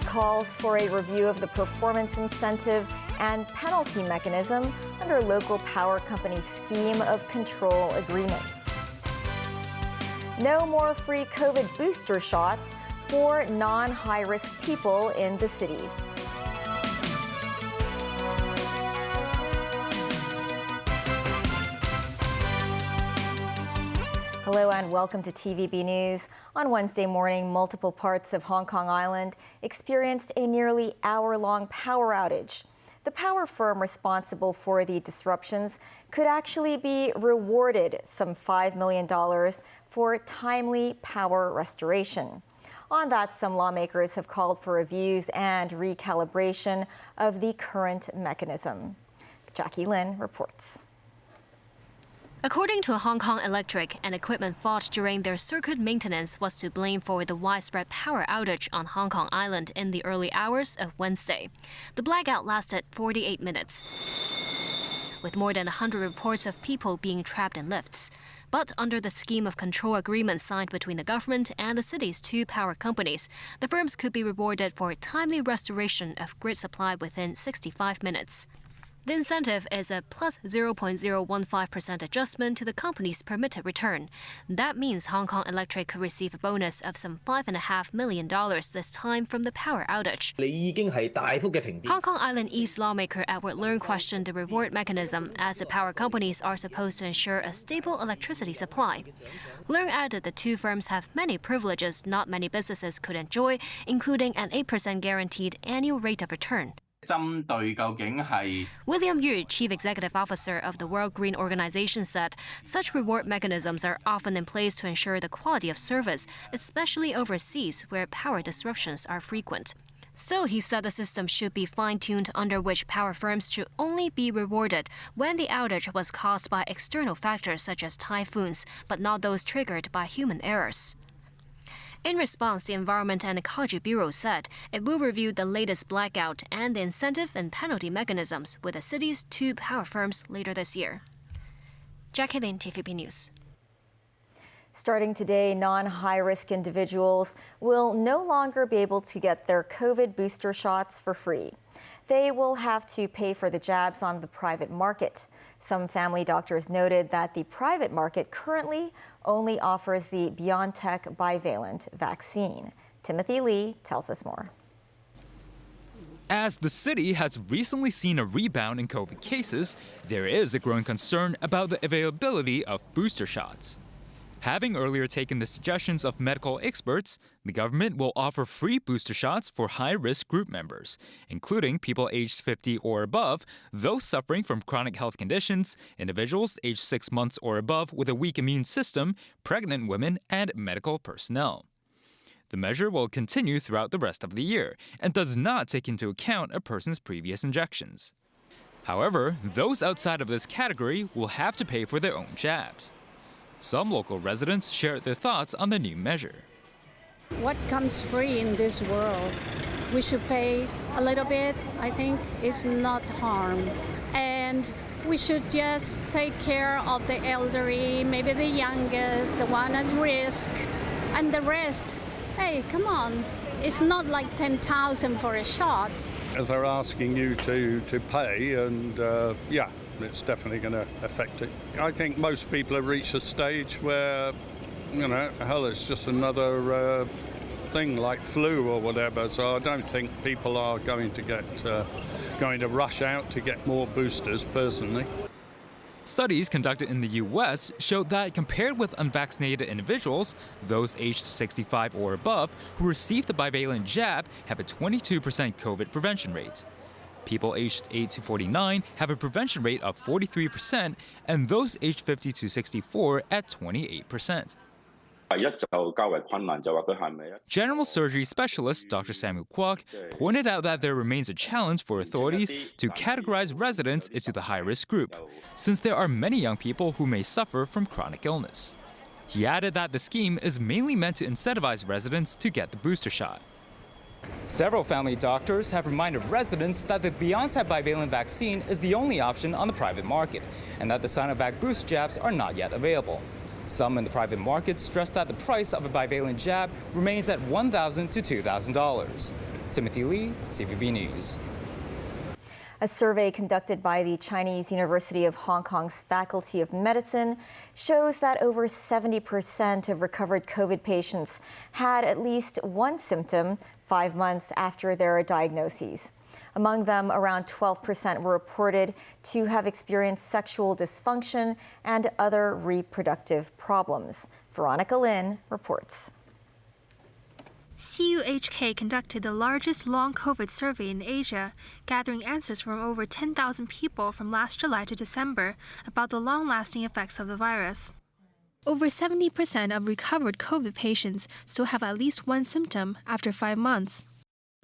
Calls for a review of the performance incentive and penalty mechanism under local power companies' scheme of control agreements. No more free COVID booster shots for non-high-risk people in the city. Hello and welcome to TVB News. On Wednesday morning, multiple parts of Hong Kong Island experienced a nearly hour-long power outage. The power firm responsible for the disruptions could actually be rewarded some $5 million for timely power restoration. On that, some lawmakers have called for reviews and recalibration of the current mechanism. Jackie Lin reports. According to Hong Kong Electric, an equipment fault during their circuit maintenance was to blame for the widespread power outage on Hong Kong Island in the early hours of Wednesday. The blackout lasted 48 minutes, with more than 100 reports of people being trapped in lifts. But under the scheme of control agreement signed between the government and the city's two power companies, the firms could be rewarded for timely restoration of grid supply within 65 minutes. The incentive is a plus 0.015% adjustment to the company's permitted return. That means Hong Kong Electric could receive a bonus of some $5.5 million this time from the power outage. Hong Kong Island East lawmaker Edward Leung questioned the reward mechanism, as the power companies are supposed to ensure a stable electricity supply. Leung added the two firms have many privileges not many businesses could enjoy, including an 8% guaranteed annual rate of return. William Yu, Chief Executive Officer of the World Green Organization, said such reward mechanisms are often in place to ensure the quality of service, especially overseas where power disruptions are frequent. Still, he said the system should be fine-tuned, under which power firms should only be rewarded when the outage was caused by external factors such as typhoons, but not those triggered by human errors. In response, the Environment and Ecology Bureau said it will review the latest blackout and the incentive and penalty mechanisms with the city's two power firms later this year. Jackie Lin, TVB News. Starting today, non-high-risk individuals will no longer be able to get their COVID booster shots for free. They will have to pay for the jabs on the private market. Some family doctors noted that the private market currently only offers the BioNTech bivalent vaccine. Timothy Lee tells us more. As the city has recently seen a rebound in COVID cases, there is a growing concern about the availability of booster shots. Having earlier taken the suggestions of medical experts, the government will offer free booster shots for high-risk group members, including people aged 50 or above, those suffering from chronic health conditions, individuals aged 6 months or above with a weak immune system, pregnant women, and medical personnel. The measure will continue throughout the rest of the year and does not take into account a person's previous injections. However, those outside of this category will have to pay for their own jabs. Some local residents shared their thoughts on the new measure. What comes free in this world? We should pay a little bit. I think it's not harm. And we should just take care of the elderly, maybe the youngest, the one at risk, and the rest. Hey, come on. It's not like 10,000 for a shot. As they're asking you to pay, and yeah. It's definitely going to affect it. I think most people have reached a stage where, hell, it's just another thing like flu or whatever. So I don't think people are going to rush out to get more boosters, personally. Studies conducted in the U.S. showed that compared with unvaccinated individuals, those aged 65 or above who received the bivalent jab have a 22% COVID prevention rate. People aged 8 to 49 have a prevention rate of 43%, and those aged 50 to 64 at 28%. General surgery specialist Dr. Samuel Kwok pointed out that there remains a challenge for authorities to categorize residents into the high-risk group, since there are many young people who may suffer from chronic illness. He added that the scheme is mainly meant to incentivize residents to get the booster shot. Several family doctors have reminded residents that the BioNTech bivalent vaccine is the only option on the private market, and that the Sinovac boost jabs are not yet available. Some in the private market stress that the price of a bivalent jab remains at $1,000 to $2,000. Timothy Lee, TVB News. A survey conducted by the Chinese University of Hong Kong's Faculty of Medicine shows that over 70% of recovered COVID patients had at least one symptom 5 months after their diagnoses. Among them, around 12% were reported to have experienced sexual dysfunction and other reproductive problems. Veronica Lin reports. CUHK conducted the largest long COVID survey in Asia, gathering answers from over 10,000 people from last July to December about the long-lasting effects of the virus. Over 70% of recovered COVID patients still have at least one symptom after 5 months.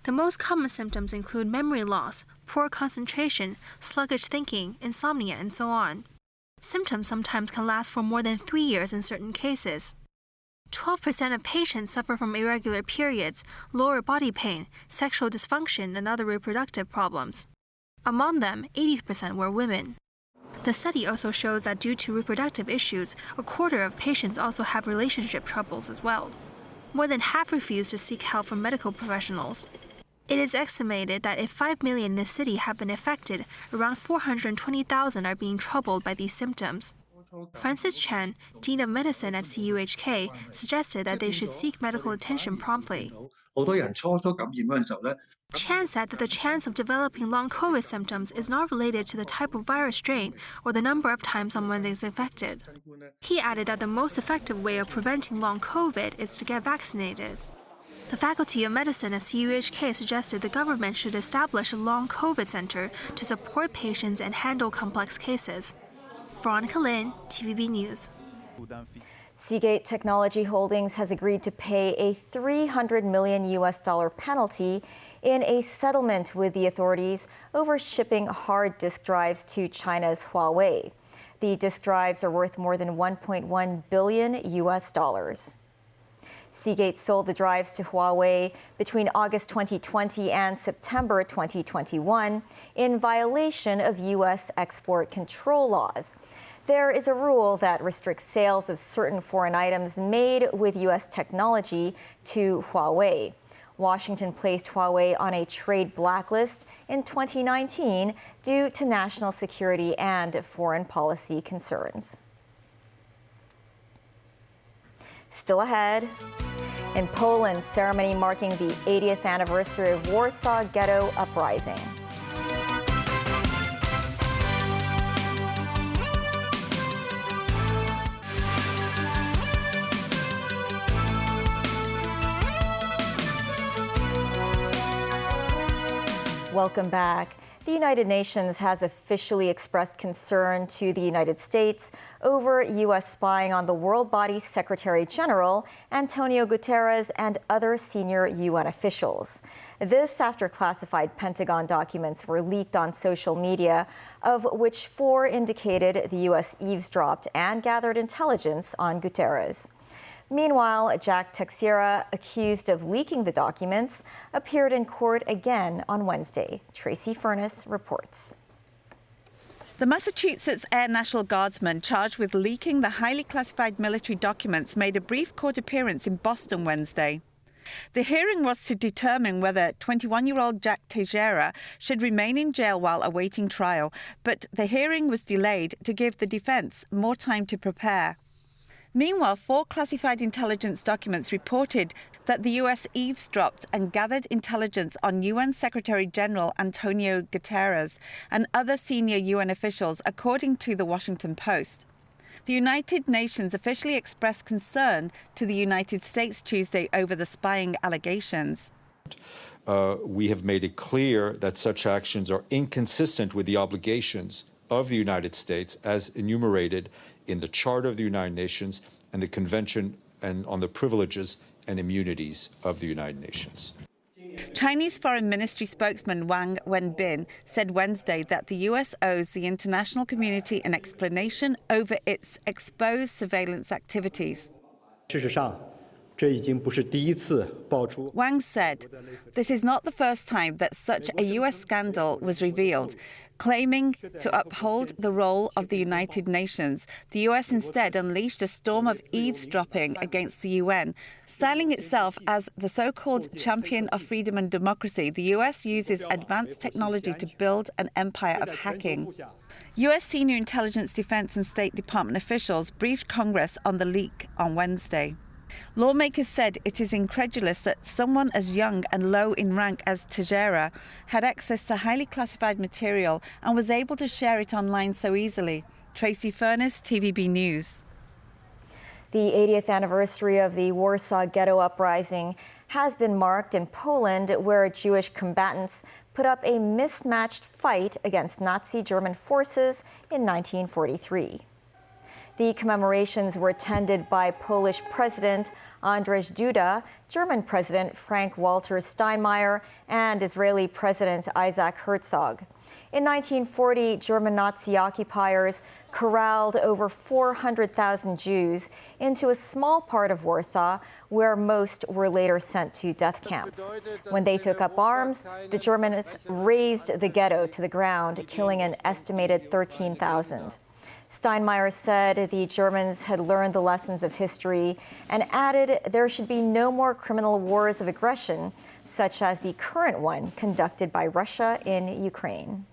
The most common symptoms include memory loss, poor concentration, sluggish thinking, insomnia, and so on. Symptoms sometimes can last for more than 3 years in certain cases. 12% of patients suffer from irregular periods, lower body pain, sexual dysfunction, and other reproductive problems. Among them, 80% were women. The study also shows that due to reproductive issues, a quarter of patients also have relationship troubles as well. More than half refuse to seek help from medical professionals. It is estimated that if 5 million in the city have been affected, around 420,000 are being troubled by these symptoms. Francis Chen, Dean of Medicine at CUHK, suggested that they should seek medical attention promptly. Chen said that the chance of developing long COVID symptoms is not related to the type of virus strain or the number of times someone is infected. He added that the most effective way of preventing long COVID is to get vaccinated. The Faculty of Medicine at CUHK suggested the government should establish a long COVID center to support patients and handle complex cases. Veronica Lin, TVB News. Seagate Technology Holdings has agreed to pay a $300 million penalty in a settlement with the authorities over shipping hard disk drives to China's Huawei. The disk drives are worth more than $1.1 billion. Seagate sold the drives to Huawei between August 2020 and September 2021 in violation of U.S. export control laws. There is a rule that restricts sales of certain foreign items made with U.S. technology to Huawei. Washington placed Huawei on a trade blacklist in 2019 due to national security and foreign policy concerns. Still ahead, in Poland, ceremony marking the 80th anniversary of Warsaw Ghetto Uprising. Welcome back. The United Nations has officially expressed concern to the United States over U.S. spying on the World Body's Secretary General, Antonio Guterres, and other senior UN officials. This after classified Pentagon documents were leaked on social media, of which 4 indicated the U.S. eavesdropped and gathered intelligence on Guterres. Meanwhile, Jack Teixeira, accused of leaking the documents, appeared in court again on Wednesday. Tracy Furness reports. The Massachusetts Air National Guardsman charged with leaking the highly classified military documents made a brief court appearance in Boston Wednesday. The hearing was to determine whether 21-year-old Jack Teixeira should remain in jail while awaiting trial, but the hearing was delayed to give the defense more time to prepare. Meanwhile, 4 classified intelligence documents reported that the U.S. eavesdropped and gathered intelligence on UN Secretary General Antonio Guterres and other senior UN officials, according to the Washington Post. The United Nations officially expressed concern to the United States Tuesday over the spying allegations. We have made it clear that such actions are inconsistent with the obligations of the United States as enumerated in the Charter of the United Nations and the Convention on the Privileges and Immunities of the United Nations. Chinese Foreign Ministry spokesman Wang Wenbin said Wednesday that the U.S. owes the international community an explanation over its exposed surveillance activities. Wang said, "This is not the first time that such a U.S. scandal was revealed. Claiming to uphold the role of the United Nations, the US instead unleashed a storm of eavesdropping against the UN. Styling itself as the so-called champion of freedom and democracy, the US uses advanced technology to build an empire of hacking. US senior intelligence, defense and State Department officials briefed Congress on the leak on Wednesday. Lawmakers said it is incredulous that someone as young and low in rank as Tejera had access to highly classified material and was able to share it online so easily. Tracy Furness, TVB News. The 80th anniversary of the Warsaw Ghetto Uprising has been marked in Poland, where Jewish combatants put up a mismatched fight against Nazi German forces in 1943. The commemorations were attended by Polish President Andrzej Duda, German President Frank-Walter Steinmeier, and Israeli President Isaac Herzog. In 1940, German Nazi occupiers corralled over 400,000 Jews into a small part of Warsaw, where most were later sent to death camps. When they took up arms, the Germans razed the ghetto to the ground, killing an estimated 13,000. Steinmeier said the Germans had learned the lessons of history and added there should be no more criminal wars of aggression, such as the current one conducted by Russia in Ukraine.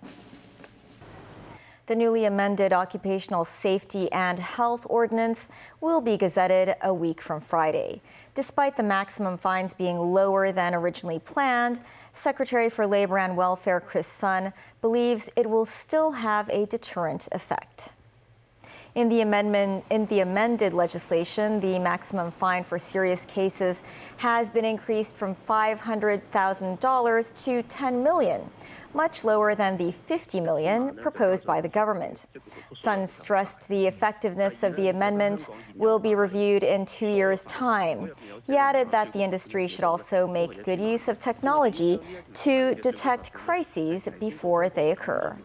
The newly amended Occupational Safety and Health Ordinance will be gazetted a week from Friday. Despite the maximum fines being lower than originally planned, Secretary for Labor and Welfare Chris Sun believes it will still have a deterrent effect. In the amended legislation, the maximum fine for serious cases has been increased from $500,000 to $10 million, much lower than the $50 million proposed by the government. Sun stressed the effectiveness of the amendment will be reviewed in 2 years' time. He added that the industry should also make good use of technology to detect crises before they occur.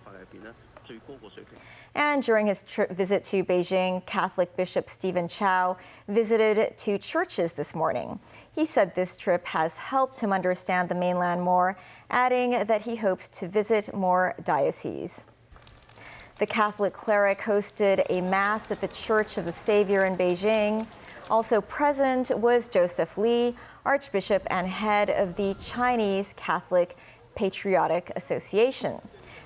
And during his visit to Beijing, Catholic Bishop Stephen Chow visited 2 churches this morning. He said this trip has helped him understand the mainland more, adding that he hopes to visit more dioceses. The Catholic cleric hosted a mass at the Church of the Savior in Beijing. Also present was Joseph Lee, Archbishop and head of the Chinese Catholic Patriotic Association.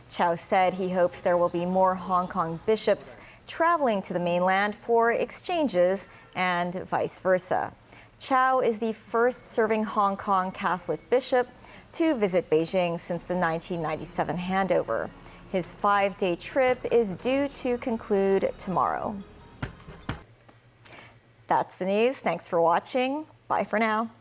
Chow said he hopes there will be more Hong Kong bishops traveling to the mainland for exchanges and vice versa. Chow is the first serving Hong Kong Catholic bishop to visit Beijing since the 1997 handover. His 5-day trip is due to conclude tomorrow. That's the news. Thanks for watching. Bye for now.